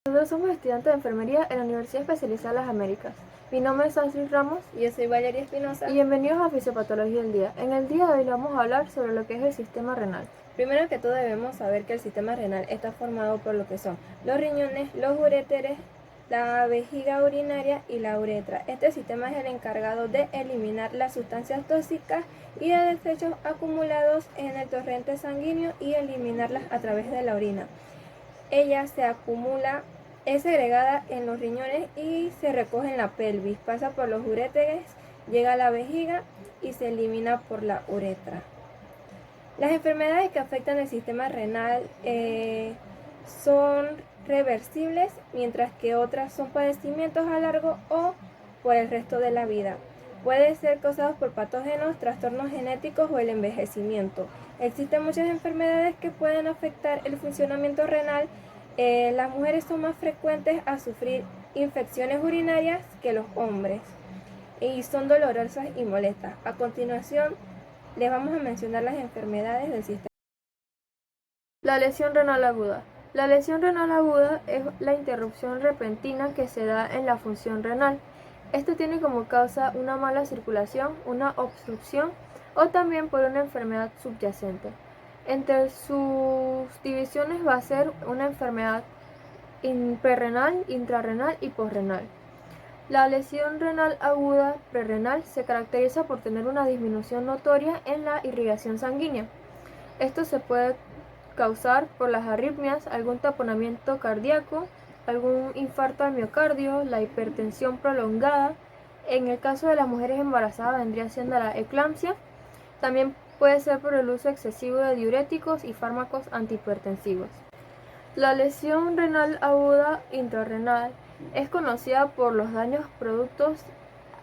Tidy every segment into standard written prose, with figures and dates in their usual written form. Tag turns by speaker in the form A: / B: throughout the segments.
A: Nosotros somos estudiantes de enfermería en la Universidad Especializada de las Américas. Mi nombre es Astrid Ramos
B: Y yo soy Valeria Espinosa.
A: y bienvenidos a Fisiopatología del Día. En el día de hoy vamos a hablar sobre lo que es el sistema renal.
B: Primero que todo debemos saber que el sistema renal está formado por lo que son los riñones, los uréteres, la vejiga urinaria y la uretra. Este sistema es el encargado de eliminar las sustancias tóxicas y de desechos acumulados en el torrente sanguíneo y eliminarlas a través de la orina. Ella se acumula, es segregada en los riñones y se recoge en la pelvis, pasa por los uréteres, llega a la vejiga y se elimina por la uretra. Las enfermedades que afectan el sistema renal son reversibles, mientras que otras son padecimientos a largo o por el resto de la vida. Pueden ser causados por patógenos, trastornos genéticos o el envejecimiento. Existen muchas enfermedades que pueden afectar el funcionamiento renal. Las mujeres son más frecuentes a sufrir infecciones urinarias que los hombres y son dolorosas y molestas. A continuación, les vamos a mencionar las enfermedades del sistema.
A: La lesión renal aguda. La lesión renal aguda es la interrupción repentina que se da en la función renal. Esto tiene como causa una mala circulación, una obstrucción o también por una enfermedad subyacente. Entre sus divisiones va a ser una enfermedad prerrenal, intrarrenal y posrenal. La lesión renal aguda prerrenal se caracteriza por tener una disminución notoria en la irrigación sanguínea. Esto se puede causar por las arritmias, algún taponamiento cardíaco, algún infarto al miocardio, la hipertensión prolongada. En el caso de las mujeres embarazadas vendría siendo la eclampsia. También puede ser por el uso excesivo de diuréticos y fármacos antihipertensivos. La lesión renal aguda intrarrenal es conocida por los daños productos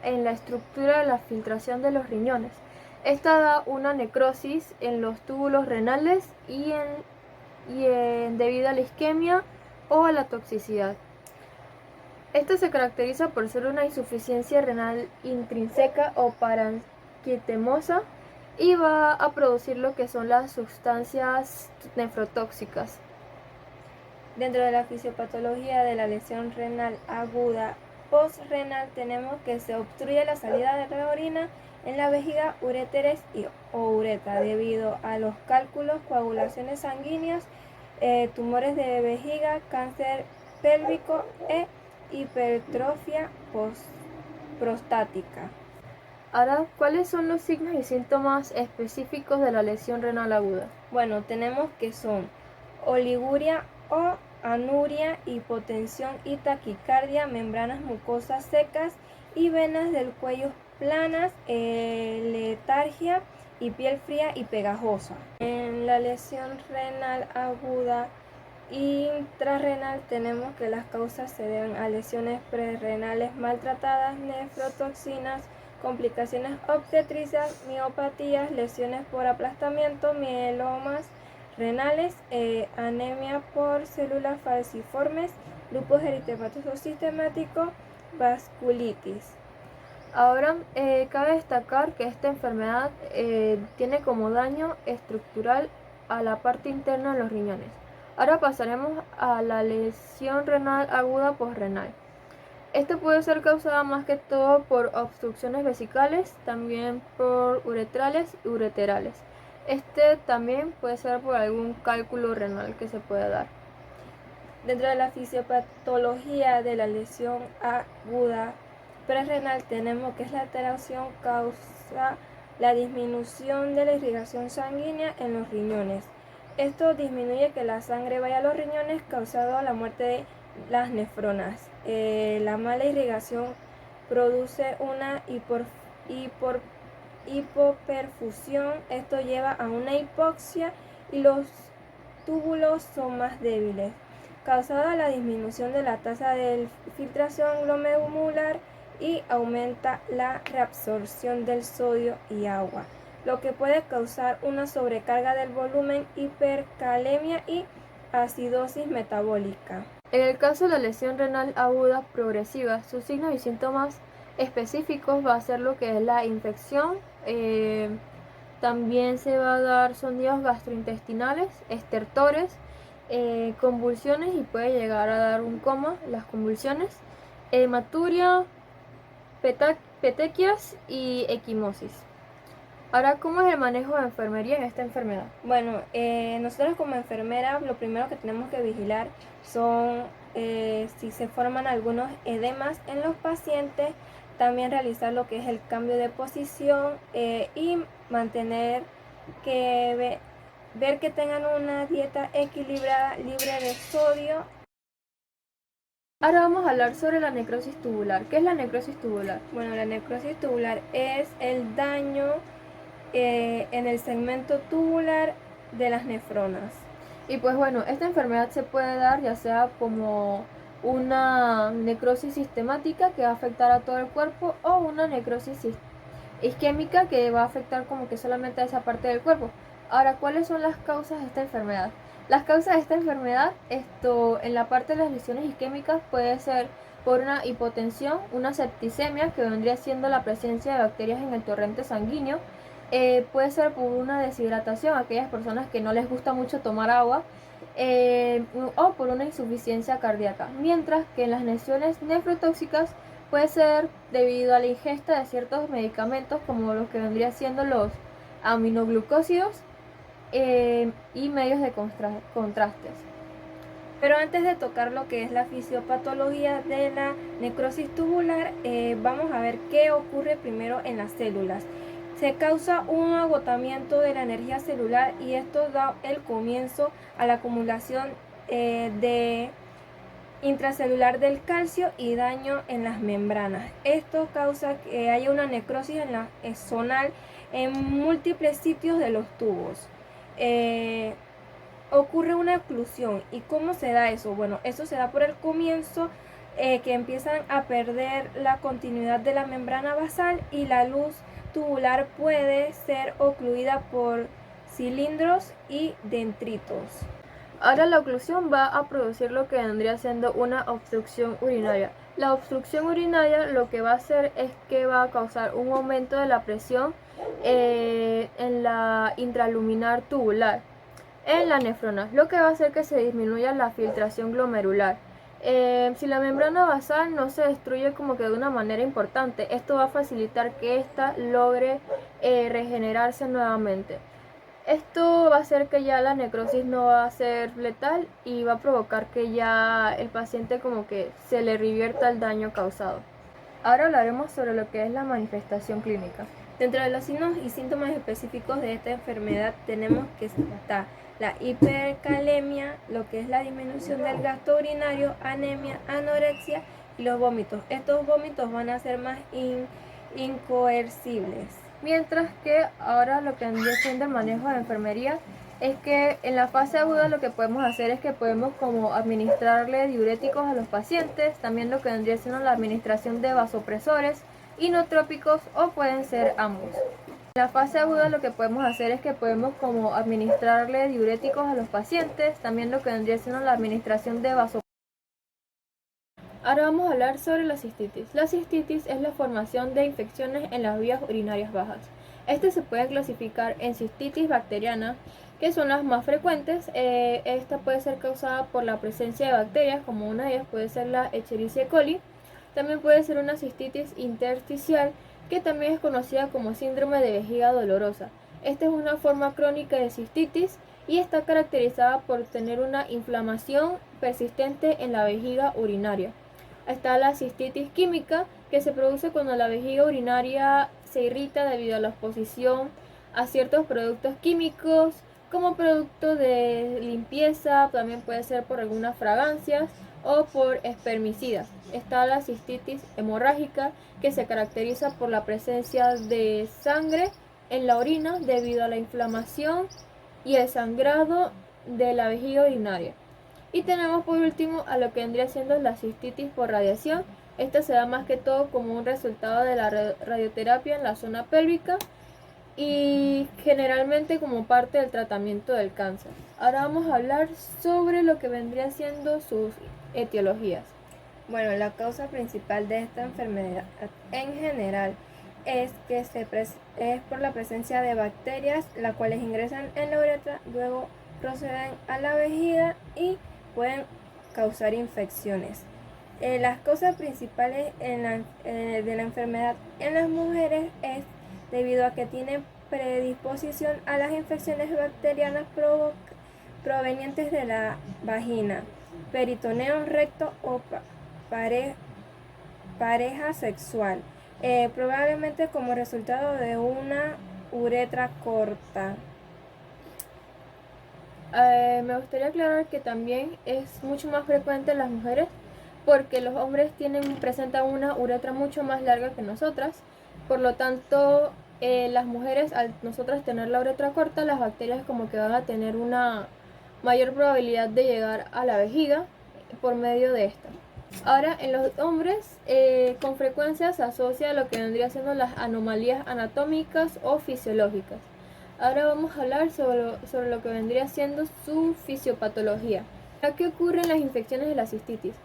A: en la estructura de la filtración de los riñones. Esta da una necrosis en los túbulos renales debido a la isquemia o a la toxicidad. Esto se caracteriza por ser una insuficiencia renal intrínseca o parenquitemosa y va a producir lo que son las sustancias nefrotóxicas.
B: Dentro de la fisiopatología de la lesión renal aguda postrenal tenemos que se obstruye la salida de la orina en la vejiga, uréteres o uretra debido a los cálculos, coagulaciones sanguíneas, tumores de vejiga, cáncer pélvico e hipertrofia prostática.
A: Ahora, ¿cuáles son los signos y síntomas específicos de la lesión renal aguda?
B: Bueno, tenemos que son oliguria o anuria, hipotensión y taquicardia, membranas mucosas secas y venas del cuello planas, letargia y piel fría y pegajosa. En la lesión renal aguda intrarrenal tenemos que las causas se deben a lesiones prerrenales maltratadas, nefrotoxinas, complicaciones obstétricas, miopatías, lesiones por aplastamiento, mielomas renales, anemia por células falciformes, lupus eritematoso sistemático, vasculitis.
A: Ahora, cabe destacar que esta enfermedad tiene como daño estructural a la parte interna de los riñones. Ahora pasaremos a la lesión renal aguda posrenal. Esta puede ser causada más que todo por obstrucciones vesicales, también por uretrales y ureterales. Este también puede ser por algún cálculo renal que se pueda dar.
B: Dentro de la fisiopatología de la lesión aguda prerrenal tenemos que es la alteración causa la disminución de la irrigación sanguínea en los riñones. Esto disminuye que la sangre vaya a los riñones, causando la muerte de las nefronas. La mala irrigación produce una hipoperfusión. Esto lleva a una hipoxia y los túbulos son más débiles, causada la disminución de la tasa de filtración glomerular y aumenta la reabsorción del sodio y agua, lo que puede causar una sobrecarga del volumen, hipercalemia y acidosis metabólica.
A: En el caso de la lesión renal aguda progresiva, sus signos y síntomas específicos va a ser lo que es la infección, también se va a dar sondeos gastrointestinales, estertores convulsiones y puede llegar a dar un coma, las convulsiones, hematuria, petequias y equimosis. Ahora, ¿cómo es el manejo de enfermería en esta enfermedad?
B: Bueno, nosotros como enfermera lo primero que tenemos que vigilar son si se forman algunos edemas en los pacientes, también realizar lo que es el cambio de posición y mantener ver que tengan una dieta equilibrada, libre de sodio.
A: Ahora vamos a hablar sobre la necrosis tubular. ¿Qué es la necrosis tubular?
B: Bueno, la necrosis tubular es el daño en el segmento tubular de las nefronas.
A: Y pues bueno, esta enfermedad se puede dar ya sea como una necrosis sistemática que va a afectar a todo el cuerpo o una necrosis isquémica que va a afectar como que solamente a esa parte del cuerpo. Ahora, ¿cuáles son las causas de esta enfermedad? Las causas de esta enfermedad, en la parte de las lesiones isquémicas puede ser por una hipotensión, una septicemia, que vendría siendo la presencia de bacterias en el torrente sanguíneo. Puede ser por una deshidratación, aquellas personas que no les gusta mucho tomar agua, o por una insuficiencia cardíaca. Mientras que en las lesiones nefrotóxicas puede ser debido a la ingesta de ciertos medicamentos como los que vendrían siendo los aminoglucósidos y medios de contrastes.
B: Pero antes de tocar lo que es la fisiopatología de la necrosis tubular, vamos a ver qué ocurre primero en las células. Se causa un agotamiento de la energía celular y esto da el comienzo a la acumulación de intracelular del calcio y daño en las membranas. Esto causa que haya una necrosis en la zonal en múltiples sitios de los tubos. Ocurre una oclusión. ¿Y cómo se da eso? Bueno, eso se da por el comienzo que empiezan a perder la continuidad de la membrana basal y la luz tubular puede ser ocluida por cilindros y dendritos.
A: Ahora la oclusión va a producir lo que vendría siendo una obstrucción urinaria. La obstrucción urinaria lo que va a hacer es que va a causar un aumento de la presión en la intraluminar tubular, en la nefrona, lo que va a hacer que se disminuya la filtración glomerular. Si la membrana basal no se destruye como que de una manera importante, esto va a facilitar que ésta logre regenerarse nuevamente. Esto va a hacer que ya la necrosis no va a ser letal y va a provocar que ya el paciente como que se le revierta el daño causado. Ahora hablaremos sobre lo que es la manifestación clínica.
B: Dentro de los signos y síntomas específicos de esta enfermedad tenemos que está la hipercalemia, lo que es la disminución del gasto urinario, anemia, anorexia y los vómitos. Estos vómitos van a ser más incoercibles.
A: Mientras que ahora lo que vendría siendo el manejo de enfermería es que en la fase aguda lo que podemos hacer es que podemos como administrarle diuréticos a los pacientes, también lo que vendría siendo la administración de vasopresores, inotrópicos o pueden ser ambos. En la fase aguda lo que podemos hacer es que podemos como administrarle diuréticos a los pacientes, también lo que vendría siendo la administración de vasopresores. Ahora vamos a hablar sobre la cistitis. La cistitis es la formación de infecciones en las vías urinarias bajas. Este se puede clasificar en cistitis bacteriana, que son las más frecuentes. Esta puede ser causada por la presencia de bacterias, como una de ellas puede ser la Escherichia coli. También puede ser una cistitis intersticial, que también es conocida como síndrome de vejiga dolorosa. Esta es una forma crónica de cistitis y está caracterizada por tener una inflamación persistente en la vejiga urinaria. Está la cistitis química, que se produce cuando la vejiga urinaria se irrita debido a la exposición a ciertos productos químicos, como producto de limpieza, también puede ser por algunas fragancias o por espermicidas. Está la cistitis hemorrágica, que se caracteriza por la presencia de sangre en la orina debido a la inflamación y el sangrado de la vejiga urinaria. Y tenemos por último a lo que vendría siendo la cistitis por radiación. Esta se da más que todo como un resultado de la radioterapia en la zona pélvica y generalmente como parte del tratamiento del cáncer. Ahora vamos a hablar sobre lo que vendría siendo sus etiologías.
B: Bueno, la causa principal de esta enfermedad en general es por la presencia de bacterias, las cuales ingresan en la uretra, luego proceden a la vejiga y pueden causar infecciones. Las causas principales de la enfermedad en las mujeres es debido a que tienen predisposición a las infecciones bacterianas provenientes de la vagina, peritoneo, recto o pareja sexual, probablemente como resultado de una uretra corta.
A: Me gustaría aclarar que también es mucho más frecuente en las mujeres porque los hombres presentan una uretra mucho más larga que nosotras. Por lo tanto, las mujeres, al nosotras tener la uretra corta, las bacterias como que van a tener una mayor probabilidad de llegar a la vejiga por medio de esta. Ahora, en los hombres, con frecuencia se asocia a lo que vendría siendo las anomalías anatómicas o fisiológicas. Ahora vamos a hablar sobre lo que vendría siendo su fisiopatología. ¿Qué ocurre en las infecciones de la cistitis?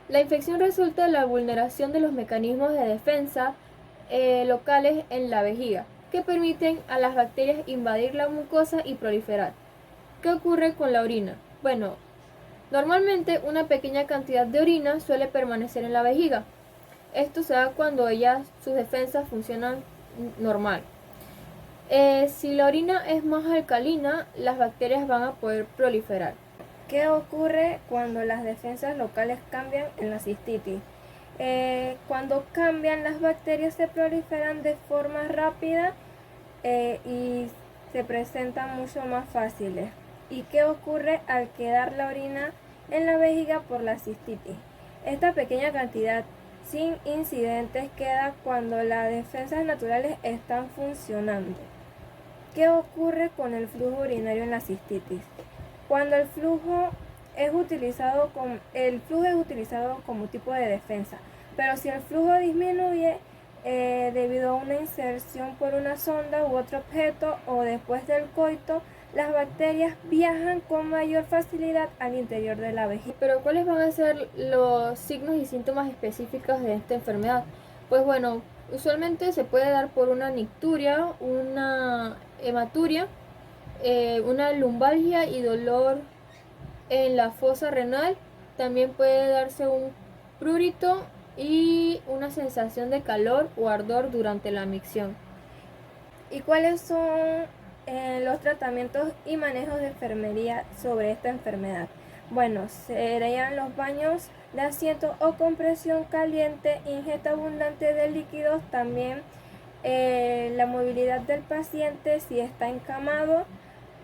A: La infección resulta de la vulneración de los mecanismos de defensa locales en la vejiga, que permiten a las bacterias invadir la mucosa y proliferar. ¿Qué ocurre con la orina? Bueno, normalmente una pequeña cantidad de orina suele permanecer en la vejiga. Esto se da cuando sus defensas funcionan normal. Si la orina es más alcalina, las bacterias van a poder proliferar.
B: ¿Qué ocurre cuando las defensas locales cambian en la cistitis? Cuando cambian, las bacterias se proliferan de forma rápida y se presentan mucho más fáciles. ¿Y qué ocurre al quedar la orina en la vejiga por la cistitis? Esta pequeña cantidad sin incidentes queda cuando las defensas naturales están funcionando. ¿Qué ocurre con el flujo urinario en la cistitis? Cuando el flujo es utilizado como tipo de defensa, pero si el flujo disminuye debido a una inserción por una sonda u otro objeto o después del coito, las bacterias viajan con mayor facilidad al interior de la vejiga.
A: Pero ¿cuáles van a ser los signos y síntomas específicos de esta enfermedad? Pues bueno, usualmente se puede dar por una nicturia, una hematuria, una lumbalgia y dolor en la fosa renal. También puede darse un prurito y una sensación de calor o ardor durante la micción.
B: ¿Y cuáles son los tratamientos y manejos de enfermería sobre esta enfermedad? Bueno, serían los baños de asiento o compresión caliente, ingesta abundante de líquidos, también la movilidad del paciente si está encamado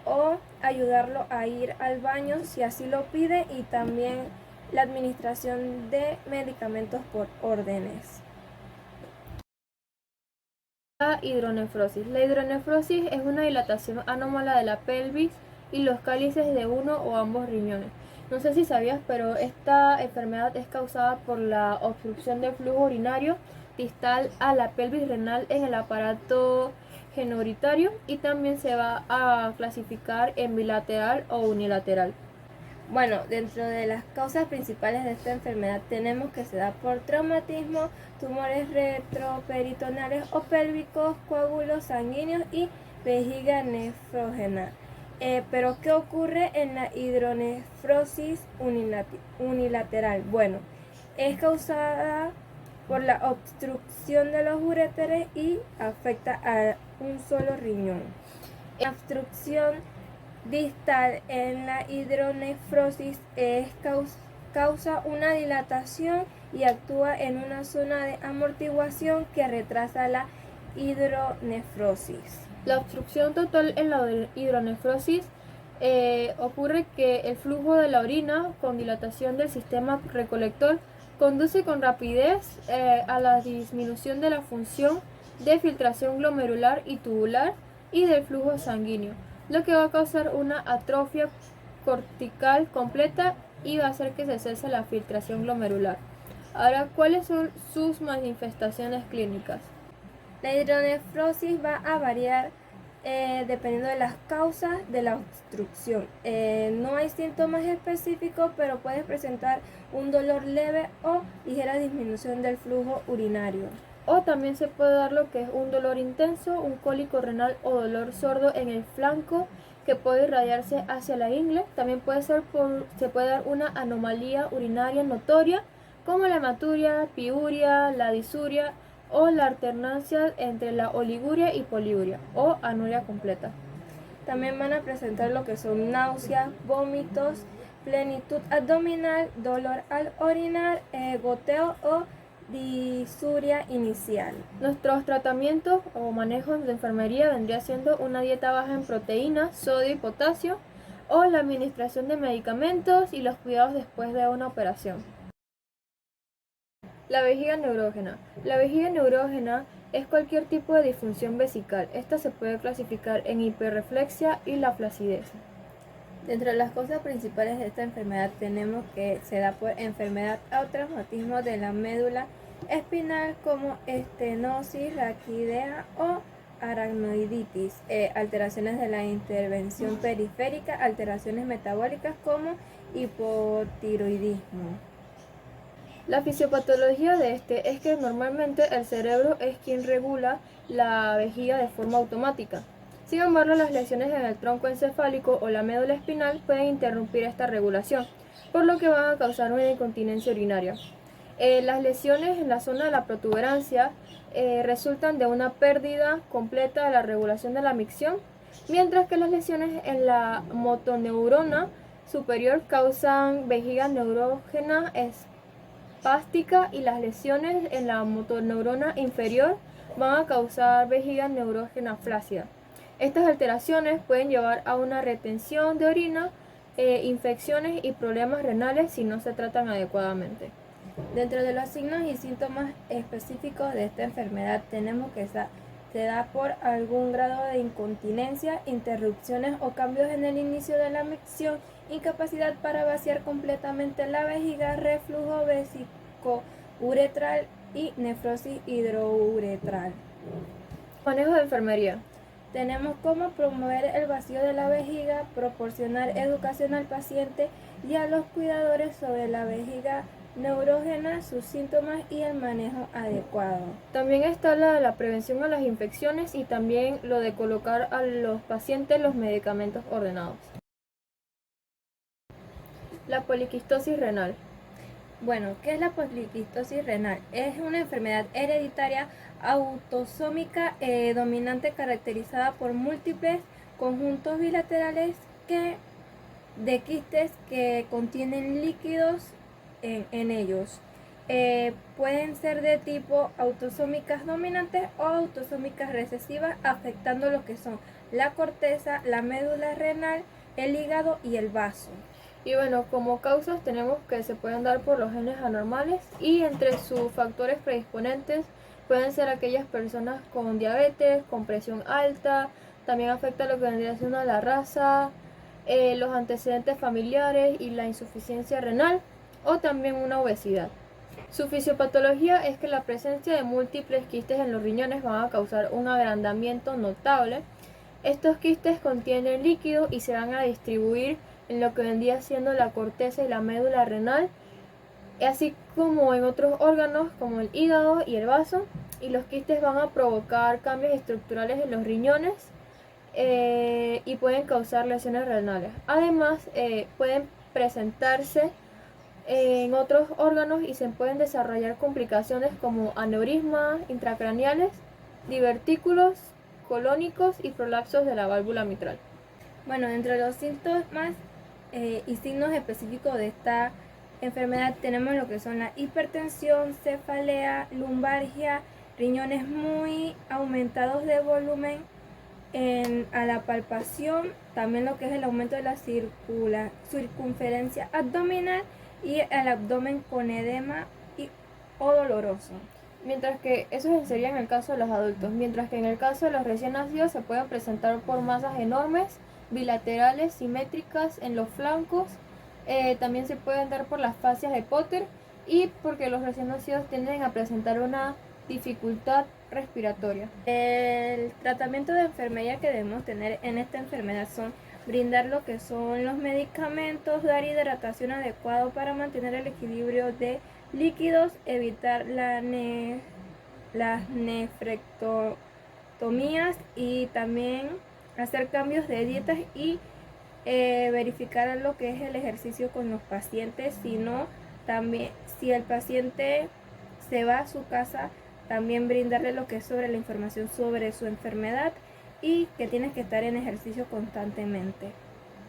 B: o ayudarlo a ir al baño si así lo pide, y también la administración de medicamentos por órdenes.
A: La hidronefrosis. La hidronefrosis es una dilatación anómala de la pelvis y los cálices de uno o ambos riñones. No sé si sabías, pero esta enfermedad es causada por la obstrucción del flujo urinario distal a la pelvis renal en el aparato genourinario, y también se va a clasificar en bilateral o unilateral.
B: Bueno, dentro de las causas principales de esta enfermedad tenemos que se da por traumatismo, tumores retroperitoneales o pélvicos, coágulos sanguíneos y vejiga nefrógena. Pero ¿qué ocurre en la hidronefrosis unilateral? Bueno, es causada por la obstrucción de los uréteres y afecta a un solo riñón. La obstrucción distal en la hidronefrosis causa una dilatación y actúa en una zona de amortiguación que retrasa la hidronefrosis.
A: La obstrucción total en la hidronefrosis ocurre que el flujo de la orina con dilatación del sistema recolector conduce con rapidez a la disminución de la función de filtración glomerular y tubular y del flujo sanguíneo, lo que va a causar una atrofia cortical completa y va a hacer que se cese la filtración glomerular. Ahora, ¿cuáles son sus manifestaciones clínicas?
B: La hidronefrosis va a variar dependiendo de las causas de la obstrucción. No hay síntomas específicos, pero puedes presentar un dolor leve o ligera disminución del flujo urinario.
A: O también se puede dar lo que es un dolor intenso, un cólico renal o dolor sordo en el flanco que puede irradiarse hacia la ingle. También se puede dar una anomalía urinaria notoria, como la hematuria, piuria, la disuria o la alternancia entre la oliguria y poliuria o anuria completa.
B: También van a presentar lo que son náuseas, vómitos, plenitud abdominal, dolor al orinar, goteo o disuria inicial.
A: Nuestros tratamientos o manejos de enfermería vendría siendo una dieta baja en proteínas, sodio y potasio, o la administración de medicamentos y los cuidados después de una operación. La vejiga neurógena. La vejiga neurógena es cualquier tipo de disfunción vesical. Esta se puede clasificar en hiperreflexia y la flacidez.
B: Dentro de las causas principales de esta enfermedad tenemos que se da por enfermedad o traumatismo de la médula espinal como estenosis, raquidea o aracnoiditis, alteraciones de la intervención periférica, alteraciones metabólicas como hipotiroidismo.
A: La fisiopatología de este es que normalmente el cerebro es quien regula la vejiga de forma automática. Sin embargo, las lesiones en el tronco encefálico o la médula espinal pueden interrumpir esta regulación, por lo que van a causar una incontinencia urinaria. Las lesiones en la zona de la protuberancia resultan de una pérdida completa de la regulación de la micción, mientras que las lesiones en la motoneurona superior causan vejiga neurógena espástica y las lesiones en la motoneurona inferior van a causar vejiga neurógena flácida. Estas alteraciones pueden llevar a una retención de orina, infecciones y problemas renales si no se tratan adecuadamente.
B: Dentro de los signos y síntomas específicos de esta enfermedad tenemos que se da por algún grado de incontinencia, interrupciones o cambios en el inicio de la micción, incapacidad para vaciar completamente la vejiga, reflujo vesicouretral y nefrosis hidrouretral.
A: Manejo de enfermería.
B: Tenemos cómo promover el vacío de la vejiga, proporcionar educación al paciente y a los cuidadores sobre la vejiga neurógena, sus síntomas y el manejo adecuado.
A: También está la prevención a las infecciones y también lo de colocar a los pacientes los medicamentos ordenados. La poliquistosis renal.
B: Bueno, ¿qué es la poliquistosis renal? Es una enfermedad hereditaria autosómica dominante caracterizada por múltiples conjuntos bilaterales de quistes que contienen líquidos en ellos. Pueden ser de tipo autosómicas dominantes o autosómicas recesivas, afectando lo que son la corteza, la médula renal, el hígado y el vaso.
A: Y bueno, como causas tenemos que se pueden dar por los genes anormales y entre sus factores predisponentes pueden ser aquellas personas con diabetes, con presión alta, también afecta lo que vendría siendo la raza, los antecedentes familiares y la insuficiencia renal o también una obesidad. Su fisiopatología es que la presencia de múltiples quistes en los riñones van a causar un agrandamiento notable. Estos quistes contienen líquido y se van a distribuir en lo que vendría siendo la corteza y la médula renal, así como en otros órganos como el hígado y el vaso, y los quistes van a provocar cambios estructurales en los riñones y pueden causar lesiones renales. Además, pueden presentarse en otros órganos y se pueden desarrollar complicaciones como aneurismas intracraneales, divertículos colónicos y prolapsos de la válvula mitral.
B: Bueno, entre los síntomas y signos específicos de esta enfermedad tenemos lo que son la hipertensión, cefalea, lumbalgia, riñones muy aumentados de volumen a la palpación, también lo que es el aumento de la circunferencia abdominal y el abdomen con edema o doloroso.
A: Mientras que eso sería en el caso de los adultos, mientras que en el caso de los recién nacidos se pueden presentar por masas enormes, bilaterales, simétricas en los flancos, también se pueden dar por las fascias de Potter y porque los recién nacidos tienden a presentar una dificultad respiratoria.
B: El tratamiento de enfermería que debemos tener en esta enfermedad son brindar lo que son los medicamentos, dar hidratación adecuada para mantener el equilibrio de líquidos, evitar las nefrectomías y también hacer cambios de dietas y verificar lo que es el ejercicio con los pacientes. Si no, también si el paciente se va a su casa, también brindarle lo que es sobre la información sobre su enfermedad y que tienes que estar en ejercicio constantemente.